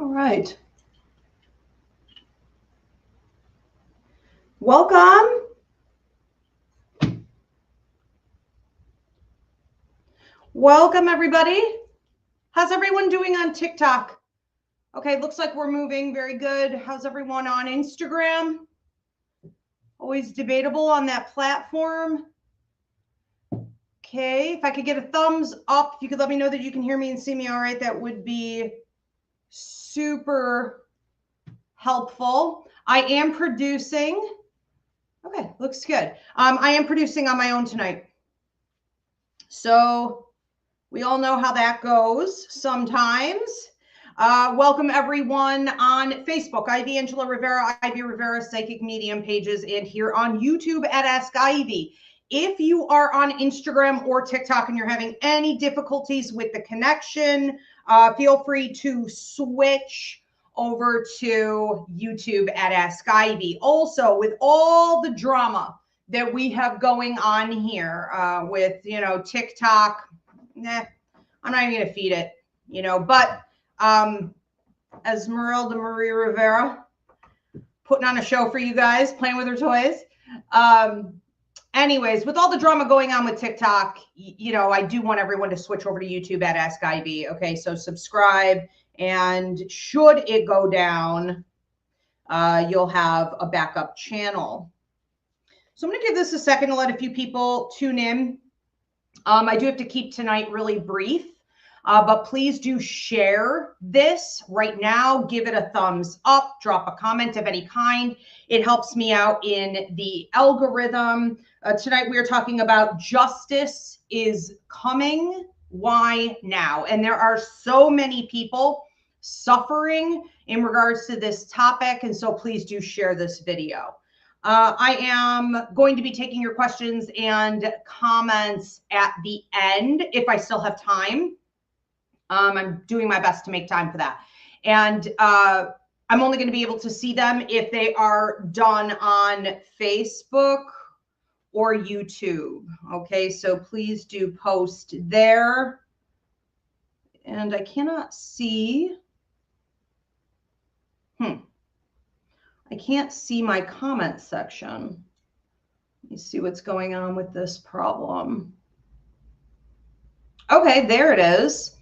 All right. Welcome. Welcome, everybody. How's everyone doing on TikTok? Okay, looks like we're moving. Very good. How's everyone on Instagram? Always debatable on that platform. Okay, if I could get a thumbs up, if you could let me know that you can hear me and see me all right, that would be super helpful. I am producing. Okay, looks good. I am producing on my own tonight. So we all know how that goes sometimes. Welcome everyone on Facebook, Ivy Angela Rivera, Ivy Rivera Psychic Medium pages, and here on YouTube at Ask Ivy. If you are on Instagram or TikTok and you're having any difficulties with the connection, feel free to switch over to YouTube at Ask Ivy. Also, with all the drama that we have going on here with, TikTok, I'm not even going to feed it, but Esmeralda Marie Rivera putting on a show for you guys, playing with her toys. Anyways, with all the drama going on with TikTok, I do want everyone to switch over to YouTube at Ask Ivy. Okay, so subscribe, and should it go down, you'll have a backup channel. So I'm going to give this a second to let a few people tune in. I do have to keep tonight really brief, but please do share this right now. Give it a thumbs up, drop a comment of any kind. It helps me out in the algorithm. Tonight we are talking about justice is coming. Why now? And there are so many people suffering in regards to this topic. And so please do share this video. I am going to be taking your questions and comments at the end if I still have time. I'm doing my best to make time for that. And I'm only going to be able to see them if they are done on Facebook or YouTube. Okay, so please do post there. And I cannot see. I can't see my comment section. Let me see what's going on with this problem. Okay, there it is.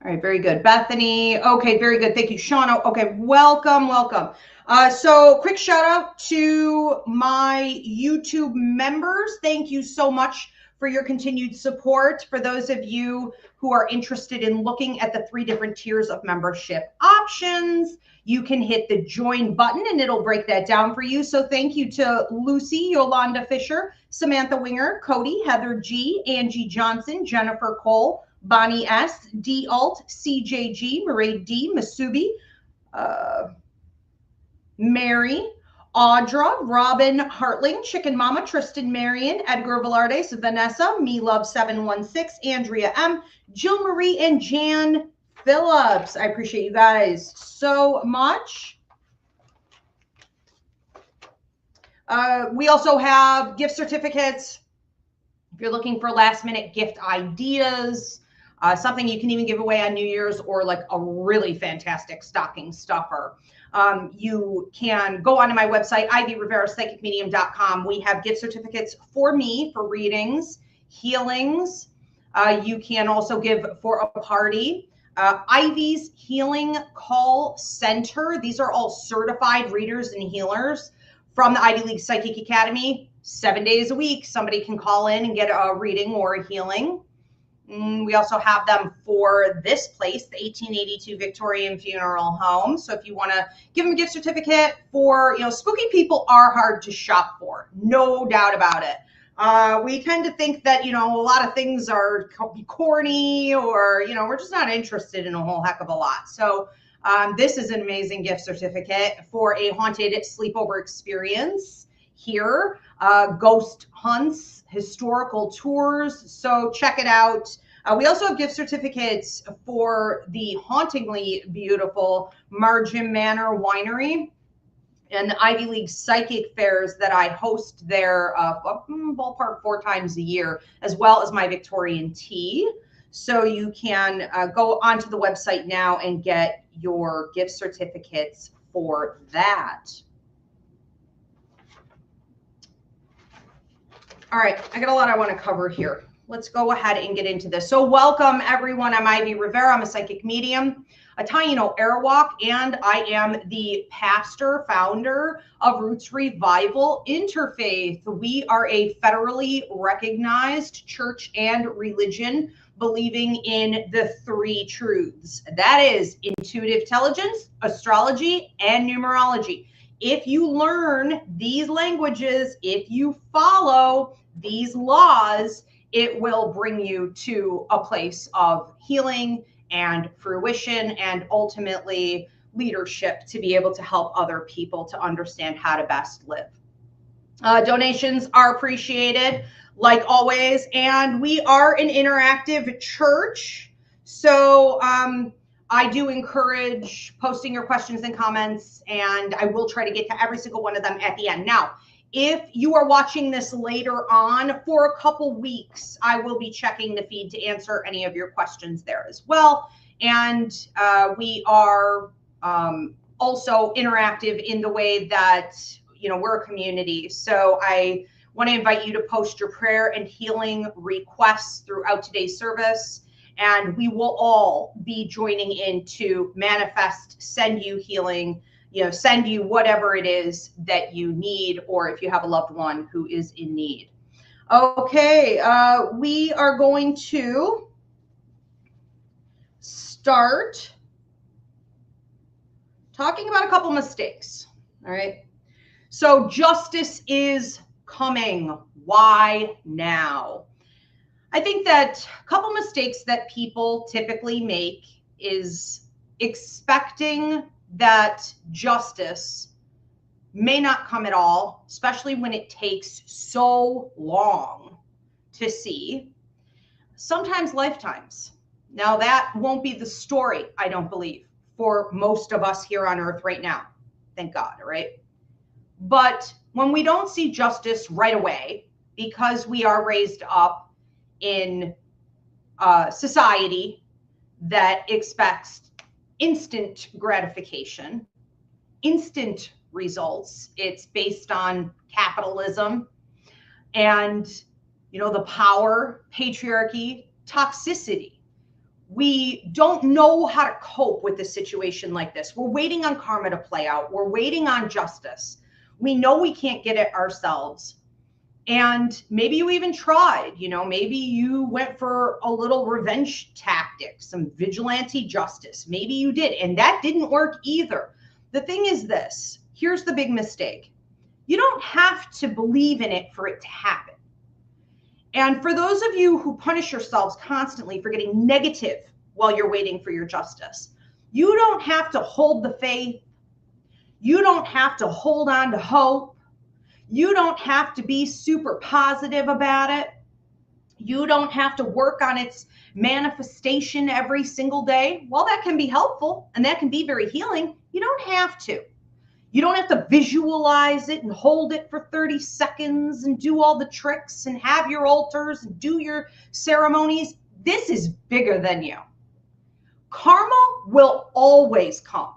All right, very good. Bethany, okay, very good. Thank you. Shauna, okay, welcome. So quick shout out to my YouTube members. Thank you so much for your continued support. For those of you who are interested in looking at the 3 different tiers of membership options, you can hit the join button and it'll break that down for you. So thank you to Lucy, Yolanda Fisher, Samantha Winger, Cody, Heather G, Angie Johnson, Jennifer Cole, Bonnie S, D Alt, CJG, Marie D, Masubi, Mary, Audra, Robin Hartling, Chicken Mama, Tristan Marion, Edgar Velarde, Vanessa, Me Love 716, Andrea M, Jill Marie, and Jan Phillips. I appreciate you guys so much. We also have gift certificates. If you're looking for last minute gift ideas, something you can even give away on New Year's, or like a really fantastic stocking stuffer, you can go onto my website, ivyriverapsychicmedium.com. We have gift certificates for me for readings, healings. You can also give for a party. Ivy's Healing Call Center. These are all certified readers and healers from the Ivy League Psychic Academy. 7 days a week, somebody can call in and get a reading or a healing. We also have them for this place, the 1882 Victorian Funeral Home. So if you want to give them a gift certificate for, spooky people are hard to shop for, no doubt about it. We tend to think that, a lot of things are corny, or, we're just not interested in a whole heck of a lot. So this is an amazing gift certificate for a haunted sleepover experience here, ghost hunts, historical tours. So check it out. We also have gift certificates for the hauntingly beautiful Margin Manor Winery and the Ivy League Psychic Fairs that I host there, ballpark 4 times a year, as well as my Victorian tea. So you can go onto the website now and get your gift certificates for that. All right, I got a lot I want to cover here. Let's go ahead and get into this. So welcome everyone. I'm Ivy Rivera. I'm a psychic medium, a Taino Airwalk, and I am the pastor, founder of Roots Revival Interfaith. We are a federally recognized church and religion believing in the three truths. That is intuitive intelligence, astrology, and numerology. If you learn these languages, if you follow these laws, it will bring you to a place of healing and fruition and ultimately leadership to be able to help other people to understand how to best live. Donations are appreciated, like always, and we are an interactive church. So I do encourage posting your questions and comments, and I will try to get to every single one of them at the end. Now, if you are watching this later on for a couple weeks, I will be checking the feed to answer any of your questions there as well. And we are also interactive in the way that, you know, we're a community. So I want to invite you to post your prayer and healing requests throughout today's service. And we will all be joining in to manifest, send you healing, you know, send you whatever it is that you need, or if you have a loved one who is in need. Okay, we are going to start talking about a couple mistakes. All right. So justice is coming. Why now? I think that a couple mistakes that people typically make is expecting that justice may not come at all, especially when it takes so long to see, sometimes lifetimes. Now, that won't be the story, I don't believe, for most of us here on earth right now. Thank God, all right? But when we don't see justice right away, because we are raised up in a society that expects instant gratification, instant results. It's based on capitalism and, you know, the power, patriarchy, toxicity. We don't know how to cope with a situation like this. We're waiting on karma to play out. We're waiting on justice. We know we can't get it ourselves. And maybe you even tried, you know, maybe you went for a little revenge tactic, some vigilante justice. Maybe you did, and that didn't work either. The thing is this, here's the big mistake. You don't have to believe in it for it to happen. And for those of you who punish yourselves constantly for getting negative while you're waiting for your justice, you don't have to hold the faith. You don't have to hold on to hope. You don't have to be super positive about it. You don't have to work on its manifestation every single day. While that can be helpful and that can be very healing, you don't have to. You don't have to visualize it and hold it for 30 seconds and do all the tricks and have your altars and do your ceremonies. This is bigger than you. Karma will always come.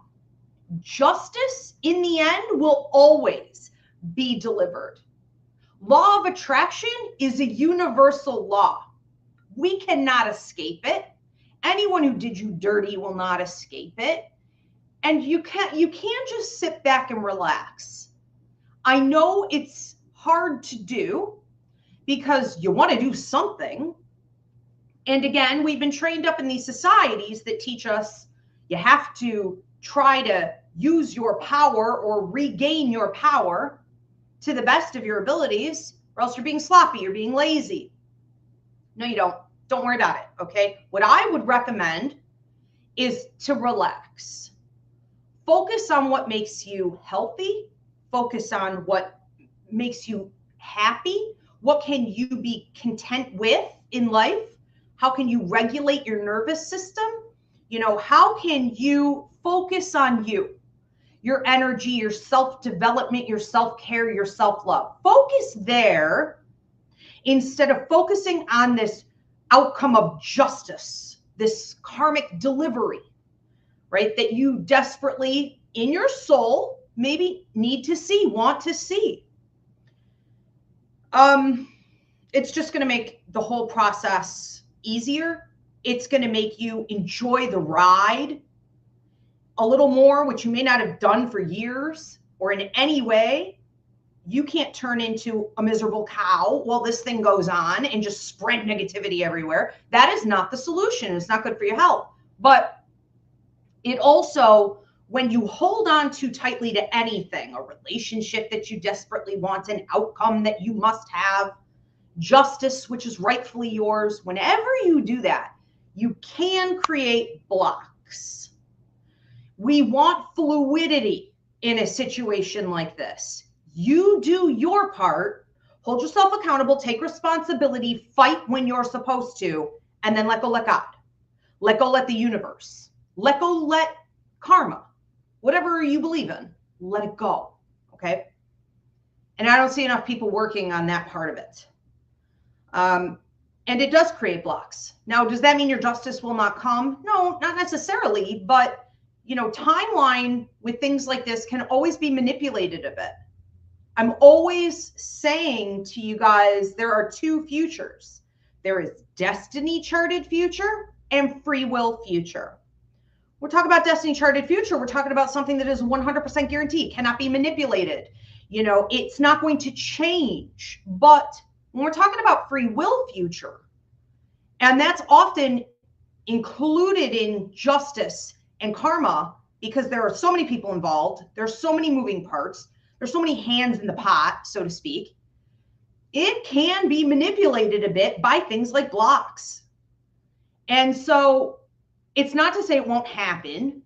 Justice in the end will always be delivered. Law of attraction is a universal law. We cannot escape it. Anyone who did you dirty will not escape it. And you can't just sit back and relax. I know it's hard to do because you want to do something. And again, we've been trained up in these societies that teach us you have to try to use your power or regain your power to the best of your abilities, or else you're being sloppy, you're being lazy. No, you don't. Don't worry about it, okay? What I would recommend is to relax. Focus on what makes you healthy. Focus on what makes you happy. What can you be content with in life? How can you regulate your nervous system? You know, how can you focus on you, your energy, your self-development, your self-care, your self-love? Focus there instead of focusing on this outcome of justice, this karmic delivery, right? That you desperately in your soul maybe need to see, want to see. It's just going to make the whole process easier. It's going to make you enjoy the ride a little more, which you may not have done for years, or in any way. You can't turn into a miserable cow while this thing goes on and just spread negativity everywhere. That is not the solution. It's not good for your health. But it also, when you hold on too tightly to anything, a relationship that you desperately want, an outcome that you must have, justice, which is rightfully yours, whenever you do that, you can create blocks. We want fluidity in a situation like this. You do your part, hold yourself accountable, take responsibility, fight when you're supposed to, and then let go, let God. Let go, let the universe. Let go, let karma. Whatever you believe in, let it go, okay? And I don't see enough people working on that part of it. And it does create blocks. Now, does that mean your justice will not come? No, not necessarily, but timeline with things like this can always be manipulated a bit. I'm always saying to you guys, there are two futures. There is destiny charted future and free will future. We're talking about destiny charted future. We're talking about something that is 100% guaranteed, cannot be manipulated. It's not going to change. But when we're talking about free will future, and that's often included in justice and karma, because there are so many people involved, there's so many moving parts, there's so many hands in the pot, so to speak, it can be manipulated a bit by things like blocks. And so it's not to say it won't happen.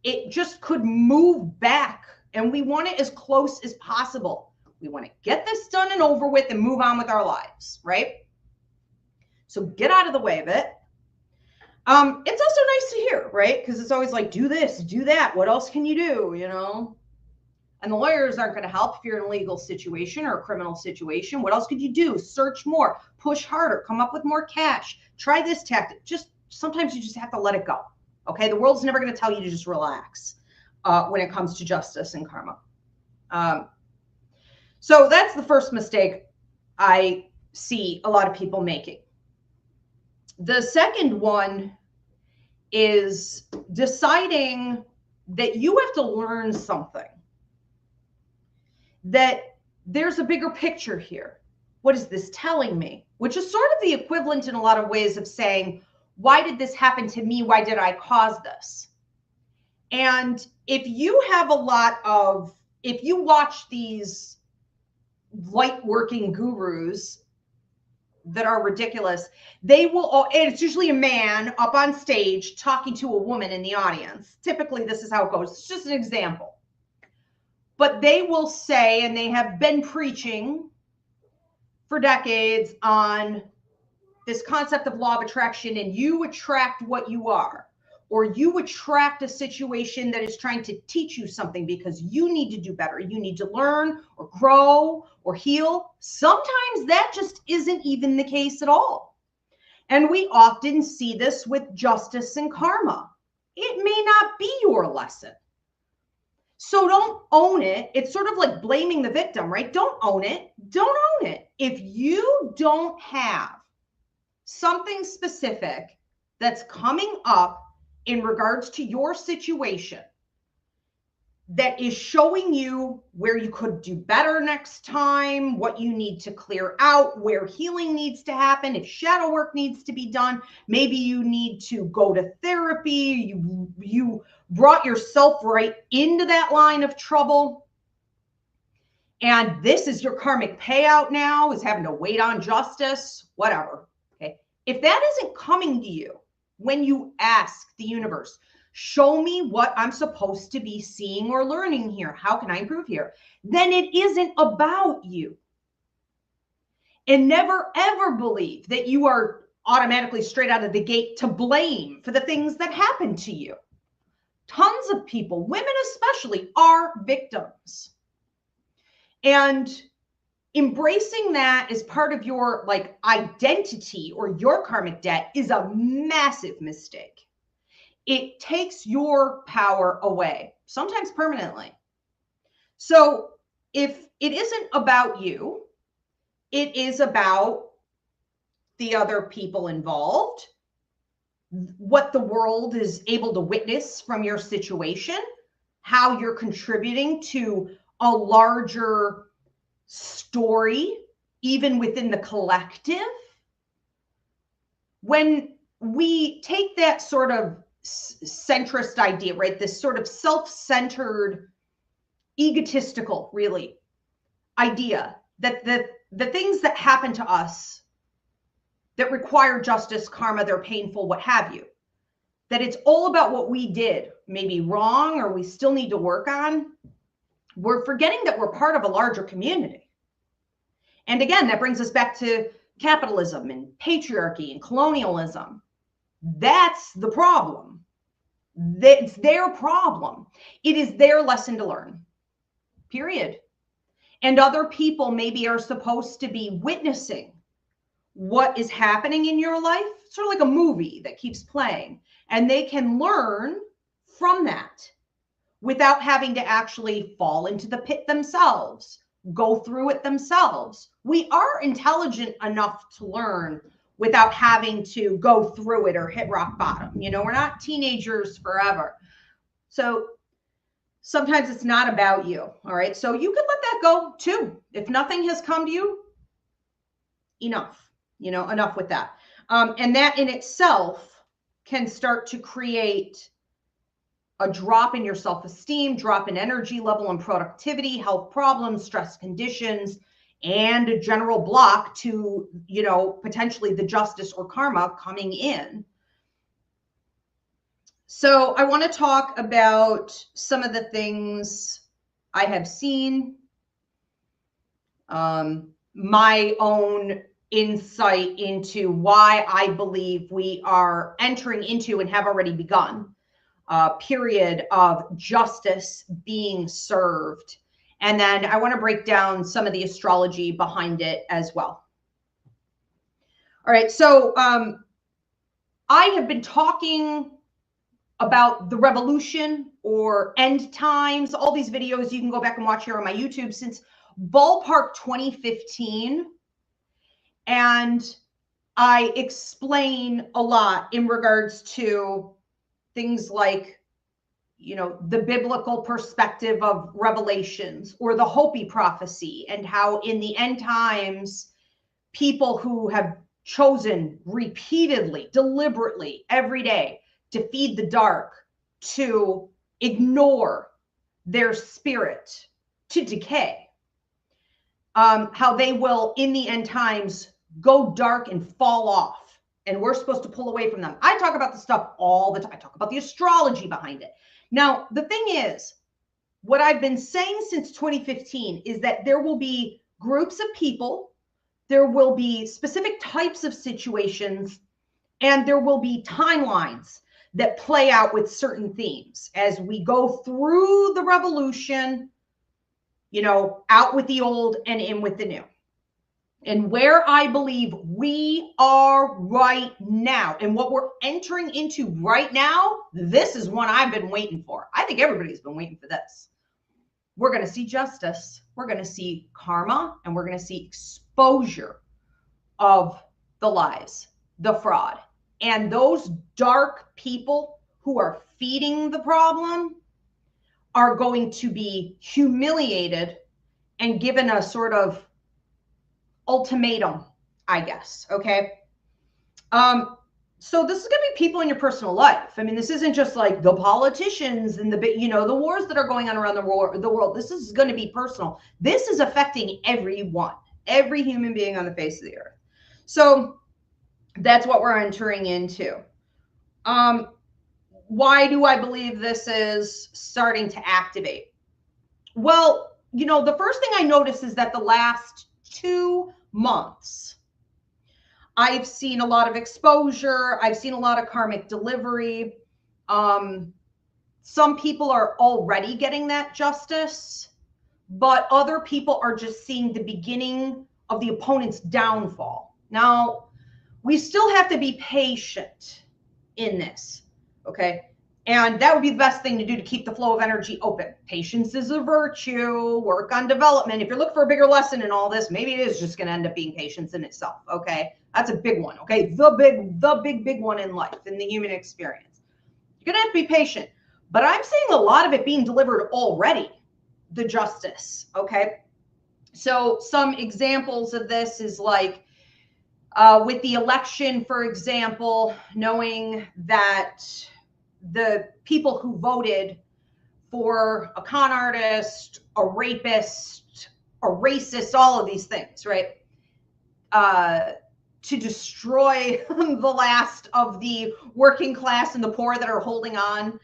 It just could move back, and we want it as close as possible. We want to get this done and over with and move on with our lives, right? So get out of the way of it. It's also nice to hear, right? Because it's always like, do this, do that. What else can you do, And the lawyers aren't going to help if you're in a legal situation or a criminal situation. What else could you do? Search more, push harder, come up with more cash, try this tactic. Sometimes you just have to let it go, okay? The world's never going to tell you to just relax when it comes to justice and karma. So that's the first mistake I see a lot of people making. The second one is deciding that you have to learn something, that there's a bigger picture here. What is this telling me? Which is sort of the equivalent in a lot of ways of saying, why did this happen to me? Why did I cause this? And if you watch these light working gurus that are ridiculous, they will, and it's usually a man up on stage talking to a woman in the audience. Typically, this is how it goes. It's just an example. But they will say, and they have been preaching for decades on this concept of law of attraction, and you attract what you are, or you attract a situation that is trying to teach you something because you need to do better. You need to learn or grow or heal. Sometimes that just isn't even the case at all. And we often see this with justice and karma. It may not be your lesson. So don't own it. It's sort of like blaming the victim, right? Don't own it. Don't own it. If you don't have something specific that's coming up in regards to your situation that is showing you where you could do better next time, what you need to clear out, where healing needs to happen, if shadow work needs to be done, maybe you need to go to therapy, you brought yourself right into that line of trouble, and this is your karmic payout now, is having to wait on justice, whatever, okay? If that isn't coming to you when you ask the universe, show me what I'm supposed to be seeing or learning here, how can I improve here, then it isn't about you. And never ever believe that you are automatically straight out of the gate to blame for the things that happen to you. Tons of people, women especially, are victims. And embracing that as part of your like identity or your karmic debt is a massive mistake. It takes your power away, sometimes permanently. So if it isn't about you, it is about the other people involved, what the world is able to witness from your situation, how you're contributing to a larger story, even within the collective. When we take that sort of centrist idea, right, this sort of self-centered, egotistical, really, idea that the things that happen to us that require justice, karma, they're painful, what have you, that it's all about what we did, maybe wrong, or we still need to work on, we're forgetting that we're part of a larger community. And again, that brings us back to capitalism and patriarchy and colonialism. That's the problem. It's their problem. It is their lesson to learn, period. And other people maybe are supposed to be witnessing what is happening in your life, sort of like a movie that keeps playing, and they can learn from that without having to actually fall into the pit themselves, go through it themselves. We are intelligent enough to learn without having to go through it or hit rock bottom. You know, we're not teenagers forever. So sometimes it's not about you. All right. So you can let that go too. If nothing has come to you, enough, you know, enough with that. And that in itself can start to create a drop in your self-esteem, drop in energy level and productivity, health problems, stress conditions, and a general block to, you know, potentially the justice or karma coming in. So I want to talk about some of the things I have seen, my own insight into why I believe we are entering into and have already begun a period of justice being served. And then I want to break down some of the astrology behind it as well. All right, so I have been talking about the revolution or end times, all these videos you can go back and watch here on my YouTube since ballpark 2015. And I explain a lot in regards to things like, you know, the biblical perspective of Revelations or the Hopi prophecy, and how in the end times, people who have chosen repeatedly, deliberately, every day to feed the dark, to ignore their spirit, to decay, how they will in the end times go dark and fall off, and we're supposed to pull away from them. I talk about this stuff all the time. I talk about the astrology behind it. Now, the thing is, what I've been saying since 2015 is that there will be groups of people, there will be specific types of situations, and there will be timelines that play out with certain themes as we go through the revolution, you know, out with the old and in with the new. And where I believe we are right now and what we're entering into right now, this is one I've been waiting for. I think everybody's been waiting for this. We're going to see justice. We're going to see karma, and we're going to see exposure of the lies, the fraud, and those dark people who are feeding the problem are going to be humiliated and given a sort of ultimatum, I guess. Okay. So this is going to be people in your personal life. I mean, this isn't just like the politicians and the, you know, the wars that are going on around the world. This is going to be personal. This is affecting everyone, every human being on the face of the earth. So that's what we're entering into. Why do I believe this is starting to activate? Well, you know, the first thing I noticed is that the last 2 months, I've seen a lot of exposure. I've seen a lot of karmic delivery. Some people are already getting that justice. but other people are just seeing the beginning of the opponent's downfall. Now, we still have to be patient in this, okay? And that would be the best thing to do to keep the flow of energy open. Patience is a virtue. Work on development. If you're looking for a bigger lesson in all this, maybe it is just going to end up being patience in itself, okay? That's a big one, okay? The big one in life, in the human experience. You're going to have to be patient. But I'm seeing a lot of it being delivered already, the justice, okay? So some examples of this is like, with the election, for example, knowing that the people who voted for a con artist, a rapist, a racist, all of these things, right? To destroy the last of the working class and the poor that are holding on,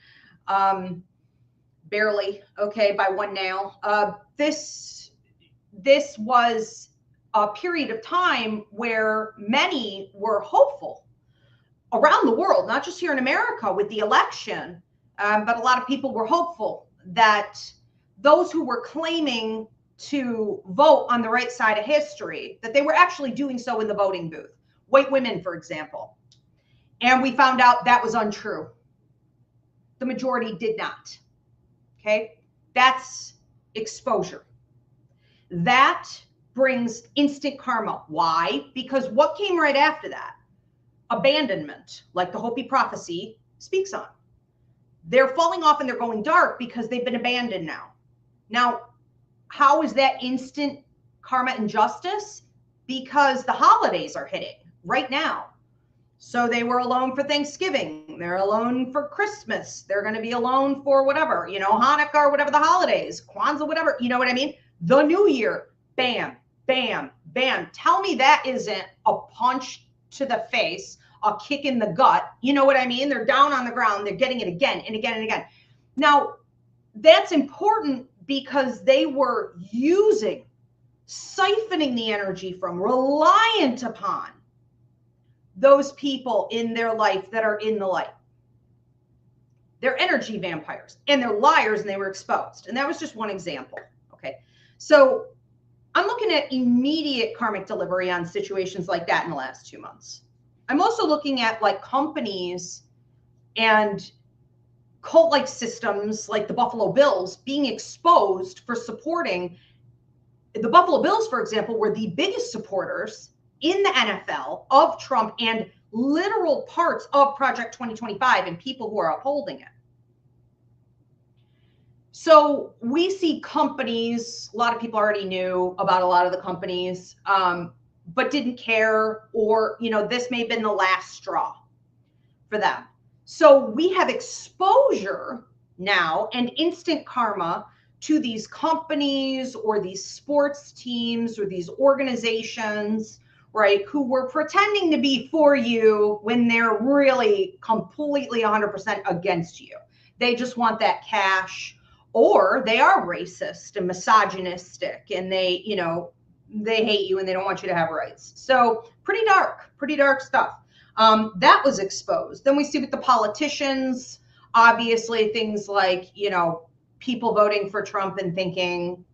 barely, okay, by one nail. This was a period of time where many were hopeful around the world, not just here in America with the election, but a lot of people were hopeful that those who were claiming to vote on the right side of history, that they were actually doing so in the voting booth. White women, for example. And we found out that was untrue. The majority did not. Okay? That's exposure. That brings instant karma. Why? Because what came right after that? Abandonment, like the Hopi prophecy speaks on. They're falling off and they're going dark because they've been abandoned now. Now, how is that instant karma and justice? Because the holidays are hitting right now. So they were alone for Thanksgiving. They're alone for Christmas. They're going to be alone for whatever, Hanukkah or whatever the holidays, Kwanzaa, whatever, you know what I mean? The new year, bam, bam, bam. Tell me that isn't a punch to the face, a kick in the gut. You know what I mean? They're down on the ground. They're getting it again and again and again. Now, that's important because they were siphoning the energy from, reliant upon those people in their life that are in the light. They're energy vampires and they're liars, and they were exposed. And that was just one example. Okay. So I'm looking at immediate karmic delivery on situations like that in the last 2 months. I'm also looking at like companies and cult-like systems like the Buffalo Bills being exposed for supporting. The Buffalo Bills, for example, were the biggest supporters in the NFL of Trump and literal parts of Project 2025 and people who are upholding it. So we see companies, a lot of people already knew about a lot of the companies, but didn't care, or, this may have been the last straw for them. So we have exposure now and instant karma to these companies or these sports teams or these organizations, right, who were pretending to be for you when they're really completely 100% against you. They just want that cash, or they are racist and misogynistic, and they hate you and they don't want you to have rights. So pretty dark stuff. That was exposed. Then we see with the politicians, obviously things like, people voting for Trump and thinking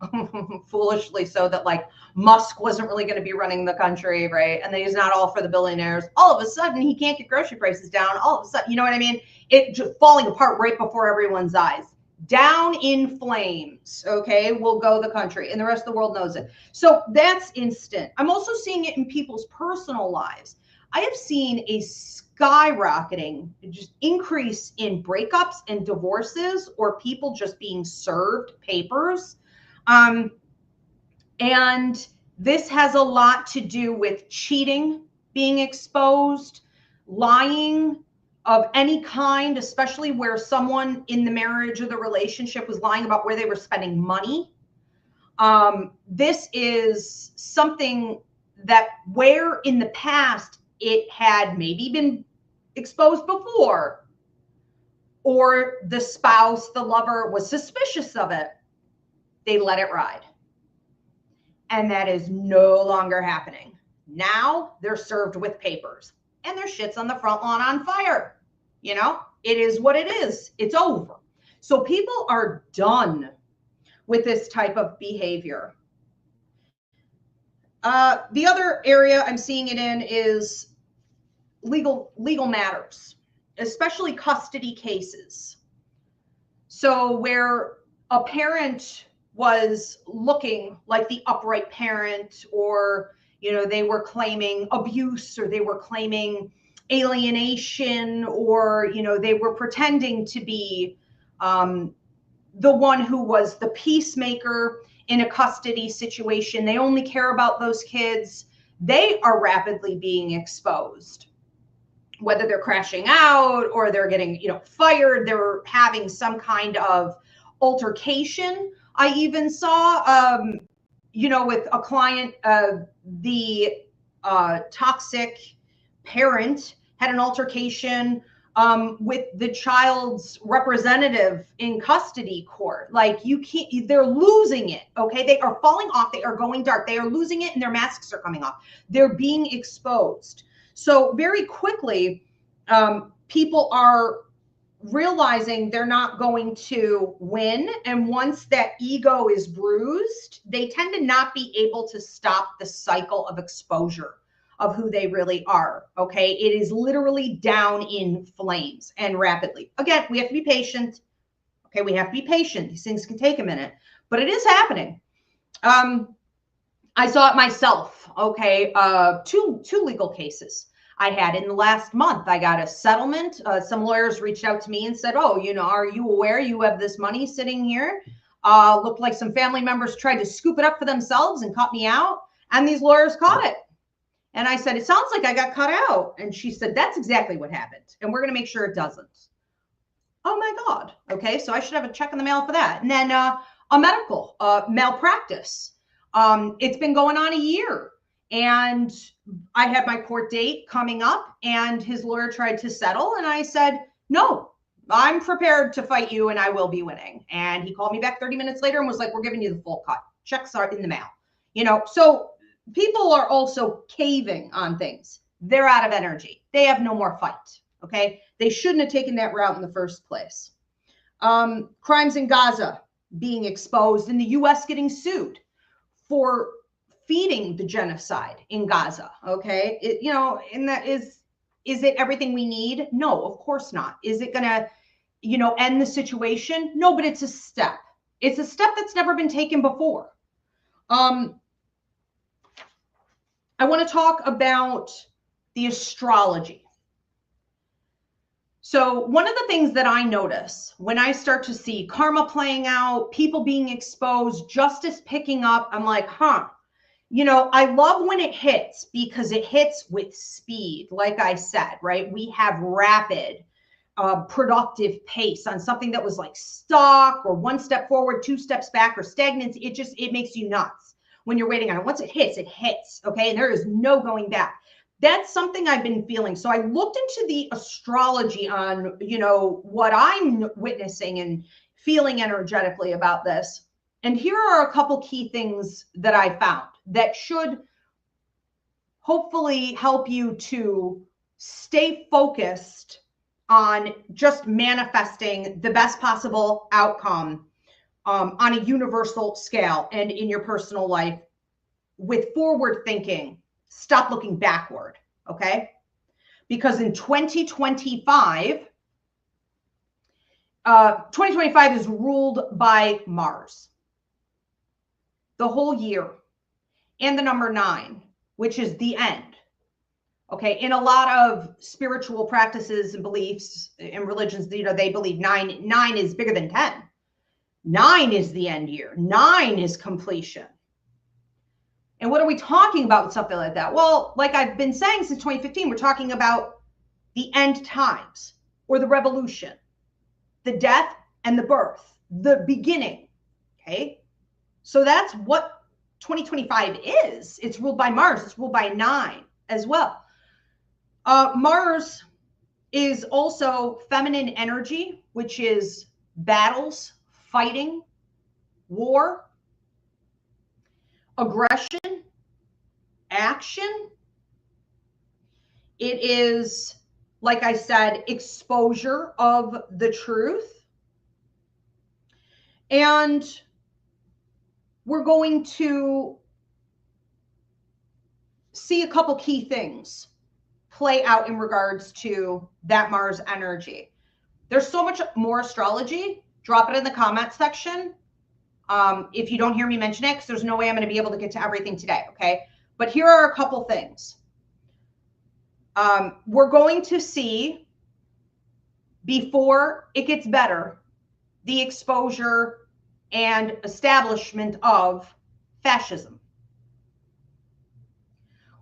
foolishly so that like Musk wasn't really going to be running the country, right? And that he's not all for the billionaires. All of a sudden, he can't get grocery prices down. All of a sudden, you know what I mean? It just falling apart right before everyone's eyes. Down in flames, okay, will go the country, and the rest of the world knows it. So that's instant. I'm also seeing it in people's personal lives. I have seen a skyrocketing, just increase in breakups and divorces, or people just being served papers. And this has a lot to do with cheating, being exposed, lying of any kind, especially where someone in the marriage or the relationship was lying about where they were spending money. This is something that where in the past it had maybe been exposed before, or the spouse, the lover was suspicious of it, they let it ride. And that is no longer happening. Now they're served with papers and their shit's on the front lawn on fire. It is what it is. It's over. So people are done with this type of behavior. The other area I'm seeing it in is legal matters, especially custody cases. So where a parent was looking like the upright parent, or they were claiming abuse, or they were claiming alienation, or they were pretending to be the one who was the peacemaker in a custody situation. They only care about those kids. They are rapidly being exposed, whether they're crashing out or they're getting fired. They're having some kind of altercation. I even saw with a client, the toxic parent had an altercation with the child's representative in custody court. Like, you can't, they're losing it. Okay. They are falling off. They are going dark. They are losing it, and their masks are coming off. They're being exposed. So very quickly, people are realizing they're not going to win. And once that ego is bruised, they tend to not be able to stop the cycle of exposure of who they really are. Okay. It is literally down in flames, and rapidly. Again, we have to be patient. Okay. We have to be patient. These things can take a minute, but it is happening. I saw it myself. Okay. Two legal cases I had in the last month. I got a settlement. Some lawyers reached out to me and said, oh, are you aware you have this money sitting here? Looked like some family members tried to scoop it up for themselves and cut me out. And these lawyers caught it. And I said, it sounds like I got cut out. And she said, that's exactly what happened. And we're going to make sure it doesn't. Oh my God. Okay. So I should have a check in the mail for that. And then a medical malpractice. It's been going on a year. And I had my court date coming up, and his lawyer tried to settle. And I said, no, I'm prepared to fight you, and I will be winning. And he called me back 30 minutes later and was like, we're giving you the full cut. Checks are in the mail. So people are also caving on things. They're out of energy. They have no more fight. Okay. They shouldn't have taken that route in the first place. Crimes in Gaza being exposed, and the U.S. getting sued for feeding the genocide in Gaza. Okay. And that is it everything we need? No, of course not. Is it going to, end the situation? No, but it's a step. It's a step that's never been taken before. I want to talk about the astrology. So one of the things that I notice when I start to see karma playing out, people being exposed, justice picking up, I'm like, I love when it hits, because it hits with speed. Like I said, right? We have rapid, productive pace on something that was like stuck, or one step forward, two steps back, or stagnant. It makes you nuts when you're waiting on it. Once it hits, okay? And there is no going back. That's something I've been feeling. So I looked into the astrology on, what I'm witnessing and feeling energetically about this. And here are a couple key things that I found that should hopefully help you to stay focused on just manifesting the best possible outcome on a universal scale and in your personal life with forward thinking. Stop looking backward, okay? Because in 2025 is ruled by Mars. The whole year, and the number 9, which is the end. Okay, in a lot of spiritual practices and beliefs and religions, they believe 9 is bigger than 10. 9 is the end year. 9 is completion. And what are we talking about with something like that? Well, like I've been saying since 2015, we're talking about the end times, or the revolution, the death and the birth, the beginning. Okay. So that's what 2025 is. It's ruled by Mars. It's ruled by 9 as well. Mars is also feminine energy, which is battles, fighting, war, aggression, action. It is, like I said, exposure of the truth. And we're going to see a couple key things play out in regards to that Mars energy. There's so much more astrology. Drop it in the comment section. If you don't hear me mention it, because there's no way I'm going to be able to get to everything today, okay? But here are a couple things. We're going to see, before it gets better, the exposure and establishment of fascism.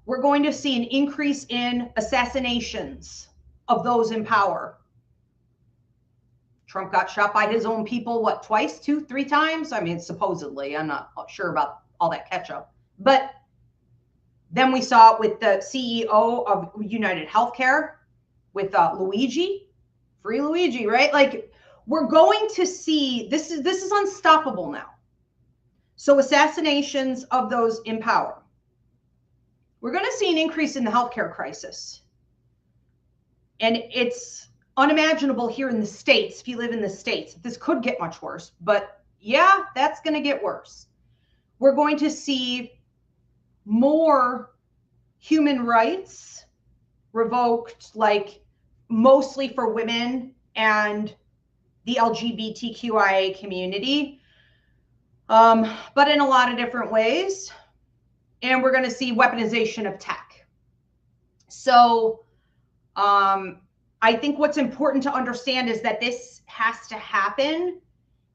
We're going to see an increase in assassinations of those in power. Trump got shot by his own people, what, twice, 2, 3 times? I mean, supposedly. I'm not sure about all that catch up. But then we saw it with the CEO of United Healthcare, with Luigi, free Luigi, right? Like, we're going to see, this is unstoppable now. So assassinations of those in power. We're going to see an increase in the healthcare crisis. And it's unimaginable here in the States, if you live in the States. This could get much worse, but yeah, that's going to get worse. We're going to see more human rights revoked, like mostly for women and the LGBTQIA community, but in a lot of different ways. And we're going to see weaponization of tech. So I think what's important to understand is that this has to happen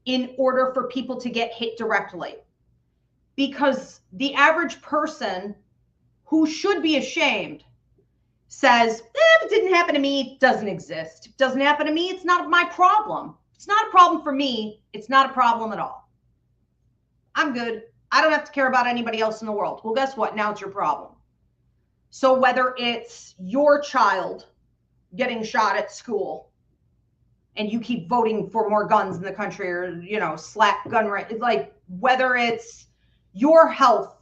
in order for people to get hit directly. Because the average person who should be ashamed says, if it didn't happen to me, it doesn't exist. If it doesn't happen to me, it's not my problem. It's not a problem for me. It's not a problem at all. I'm good. I don't have to care about anybody else in the world. Well, guess what? Now it's your problem. So whether it's your child getting shot at school and you keep voting for more guns in the country, or, you know, slap gun right, like whether it's your health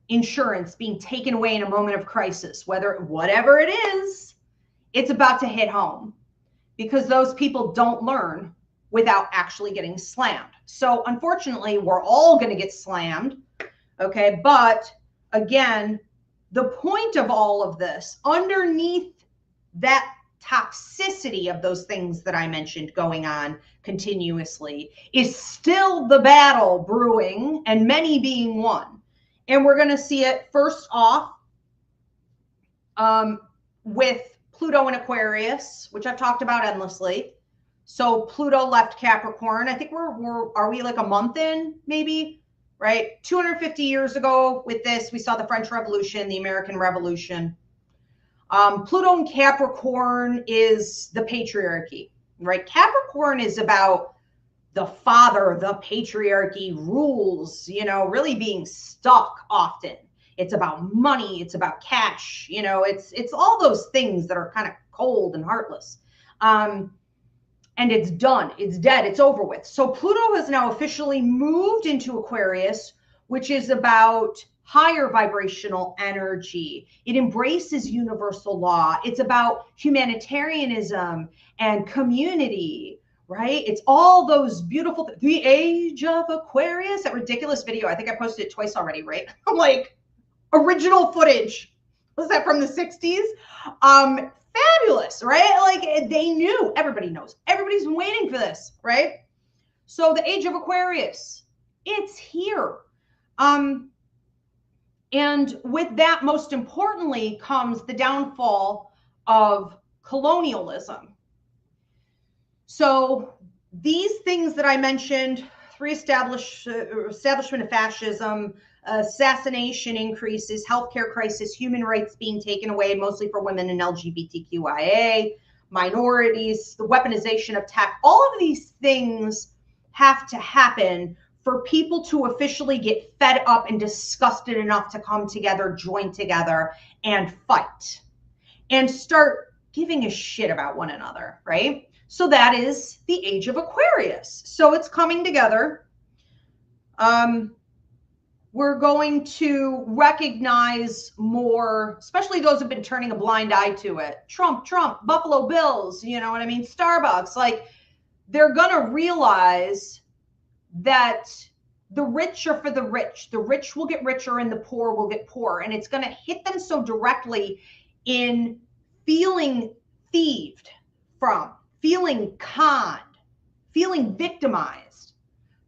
insurance being taken away in a moment of crisis, whatever it is, it's about to hit home, because those people don't learn without actually getting slammed. So unfortunately, we're all going to get slammed. Okay. But again, the point of all of this, underneath that toxicity of those things that I mentioned going on continuously, is still the battle brewing and many being won. And we're going to see it first off with Pluto in Aquarius, which I've talked about endlessly. So Pluto left Capricorn. I think are we like a month in, maybe, right? 250 years ago with this, we saw the French Revolution, the American Revolution. Pluto in Capricorn is the patriarchy, right? Capricorn is about the father, the patriarchy, rules, you know, really being stuck often. It's about money. It's about cash. You know, it's all those things that are kind of cold and heartless. And it's done. It's dead. It's over with. So Pluto has now officially moved into Aquarius, which is about higher vibrational energy. It embraces universal law. It's about humanitarianism and community, right? It's all those beautiful, the age of Aquarius, that ridiculous video. I think I posted it twice already, right? I'm like, original footage. Was that from the 60s? Fabulous, right? Like, they knew, everybody knows, everybody's been waiting for this, right? So the age of Aquarius, it's here. And with that, most importantly, comes the downfall of colonialism. So these things that I mentioned, establishment of fascism, assassination increases, healthcare crisis, human rights being taken away, mostly for women and LGBTQIA, minorities, the weaponization of tech, all of these things have to happen for people to officially get fed up and disgusted enough to come together, join together, and fight and start giving a shit about one another, right? So that is the age of Aquarius. So it's coming together. We're going to recognize more, especially those who've been turning a blind eye to it. Trump, Buffalo Bills, you know what I mean? Starbucks, like, they're going to realize that The rich are for the rich. The rich will get richer and the poor will get poorer. And it's going to hit them so directly in feeling thieved from, feeling conned, feeling victimized,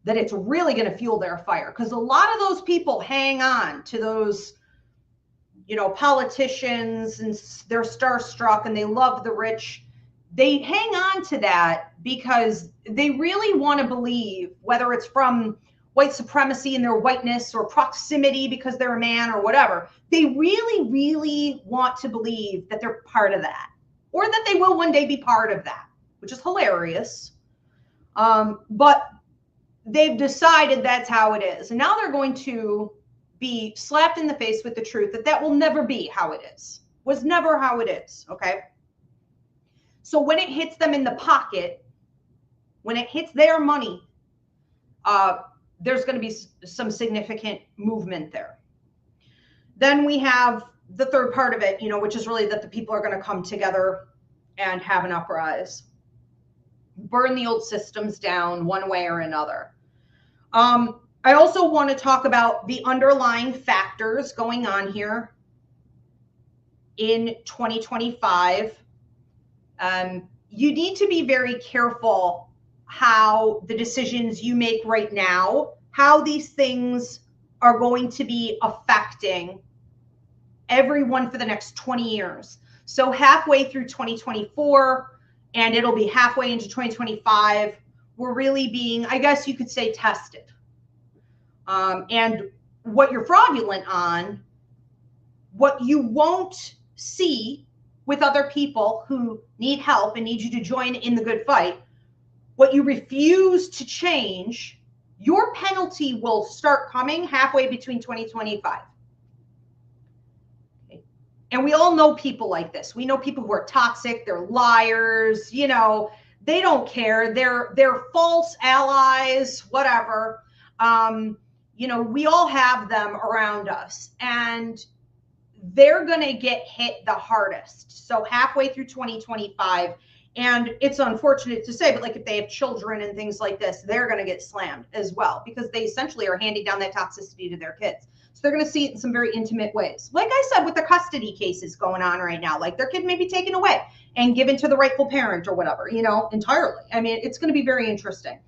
that it's really going to fuel their fire. Because a lot of those people hang on to those, you know, politicians, and they're starstruck and they love the rich. They hang on to that because they really want to believe, whether it's from white supremacy and their whiteness or proximity because they're a man or whatever, they really, really want to believe that they're part of that, or that they will one day be part of that, which is hilarious. But they've decided that's how it is. And now they're going to be slapped in the face with the truth that that will never be how it is. Was never how it is, okay? So when it hits them in the pocket, when it hits their money, there's going to be some significant movement there. Then we have the third part of it, you know, which is really that the people are going to come together and have an uprise, burn the old systems down one way or another. I also want to talk about the underlying factors going on here in 2025. You need to be very careful how the decisions you make right now, how these things are going to be affecting everyone for the next 20 years. So halfway through 2024, and it'll be halfway into 2025, we're really being, I guess you could say, tested. And what you're fraudulent on, what you won't see with other people who need help and need you to join in the good fight, what you refuse to change, your penalty will start coming halfway between 2025. Okay. And we all know people like this. We know people who are toxic, they're liars, you know, they don't care. They're false allies, whatever. You know, we all have them around us, and they're going to get hit the hardest. So halfway through 2025, and it's unfortunate to say, but like if they have children and things like this, they're going to get slammed as well, because they essentially are handing down that toxicity to their kids. So they're going to see it in some very intimate ways. Like I said, with the custody cases going on right now, like their kid may be taken away and given to the rightful parent or whatever, you know, entirely. I mean, it's going to be very interesting.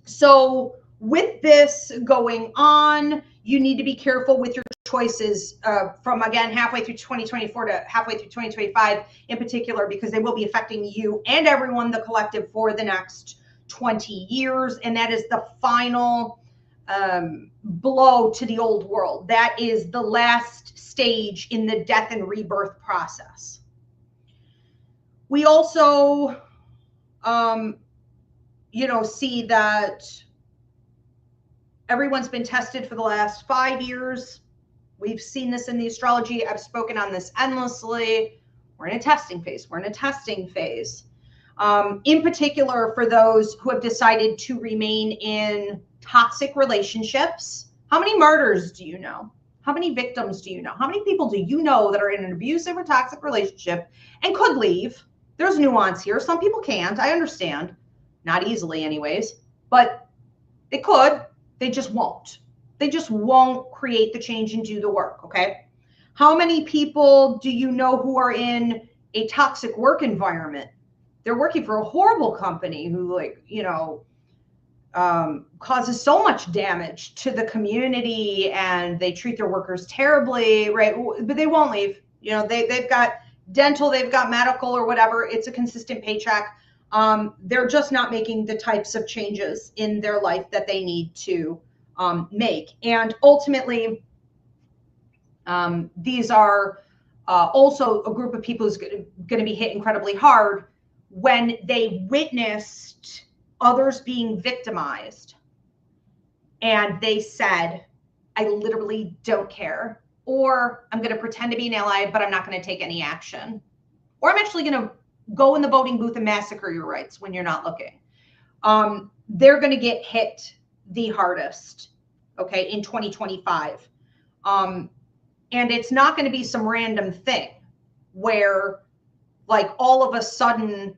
So with this going on, you need to be careful with your choices from, again, halfway through 2024 to halfway through 2025 in particular, because they will be affecting you and everyone, the collective, for the next 20 years. And that is the final blow to the old world. That is the last stage in the death and rebirth process. We also, you know, see that everyone's been tested for the last 5 years. We've seen this in the astrology. I've spoken on this endlessly. We're in a testing phase. We're in a testing phase. In particular, for those who have decided to remain in toxic relationships. How many martyrs do you know? How many victims do you know? How many people do you know that are in an abusive or toxic relationship and could leave? There's nuance here. Some people can't. I understand. Not easily anyways. But they could. They just won't. They just won't create the change and do the work, okay? How many people do you know who are in a toxic work environment? They're working for a horrible company who, like, you know, causes so much damage to the community, and they treat their workers terribly, right? But they won't leave. You know, they've got dental, they've got medical or whatever. It's a consistent paycheck. They're just not making the types of changes in their life that they need to make. And ultimately, these are also a group of people who's going to be hit incredibly hard when they witnessed others being victimized and they said, I literally don't care, or I'm going to pretend to be an ally, but I'm not going to take any action, or I'm actually going to go in the voting booth and massacre your rights when you're not looking. They're going to get hit the hardest, okay, in 2025. And it's not going to be some random thing where, like, all of a sudden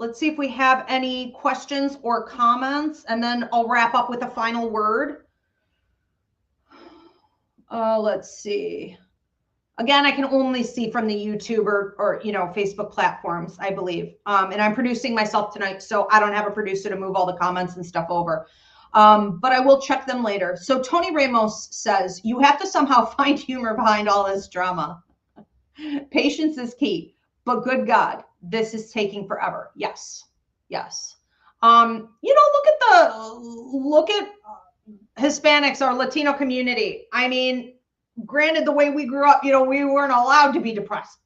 Let's see if we have any questions or comments, and then I'll wrap up with a final word. Let's see. Again, I can only see from the YouTube or Facebook platforms, I believe. And I'm producing myself tonight, so I don't have a producer to move all the comments and stuff over. But I will check them later. So Tony Ramos says, you have to somehow find humor behind all this drama. Patience is key, but good God, this is taking forever. Yes. Look at Hispanics, our Latino community. I mean, granted, the way we grew up, we weren't allowed to be depressed.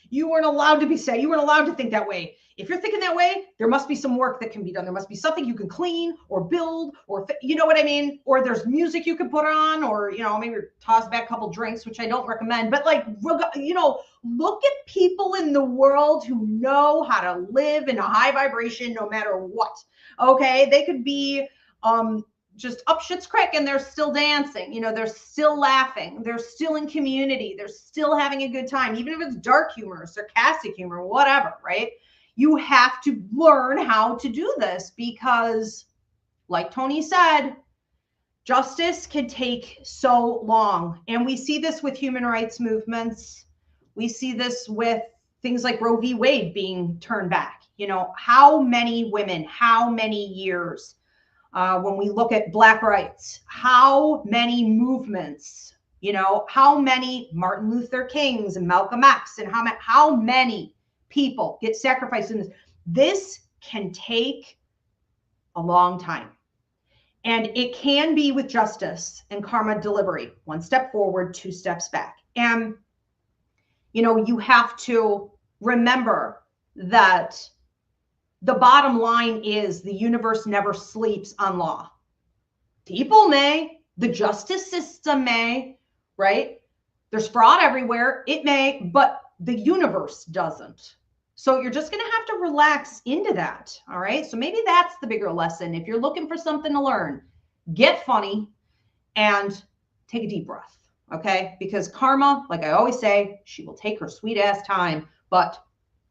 You weren't allowed to be sad. You weren't allowed to think that way. If you're thinking that way, there must be some work that can be done. There must be something you can clean or build, or you know what I mean? Or there's music you could put on, or, maybe toss back a couple drinks, which I don't recommend. But look at people in the world who know how to live in a high vibration no matter what. Okay. They could be, just up shit's creek and they're still dancing, they're still laughing, they're still in community, they're still having a good time, even if it's dark humor, sarcastic humor, whatever, right? You have to learn how to do this because, like Tony said, justice can take so long. And we see this with human rights movements. We see this with things like Roe v. Wade being turned back. How many women, how many years? When we look at Black rights, how many movements, how many Martin Luther Kings and Malcolm X, and how many people get sacrificed in this. This can take a long time. And it can be with justice and karma delivery. 1 step forward, 2 steps back. And, you have to remember that the bottom line is the universe never sleeps on law. People may, the justice system may, right? There's fraud everywhere. It may, but the universe doesn't. So you're just going to have to relax into that. All right. So maybe that's the bigger lesson. If you're looking for something to learn, get funny and take a deep breath. Okay. Because karma, like I always say, she will take her sweet ass time, but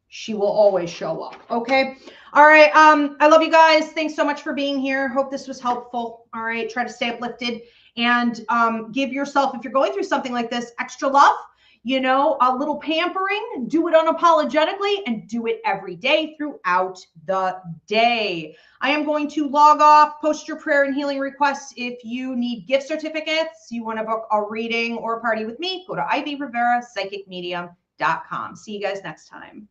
she will always show up. Okay. All right. I love you guys. Thanks so much for being here. Hope this was helpful. All right. Try to stay uplifted and give yourself, if you're going through something like this, extra love, a little pampering, do it unapologetically and do it every day throughout the day. I am going to log off, post your prayer and healing requests. If you need gift certificates, you want to book a reading or a party with me, go to Ivy Rivera, psychicmedium.com. See you guys next time.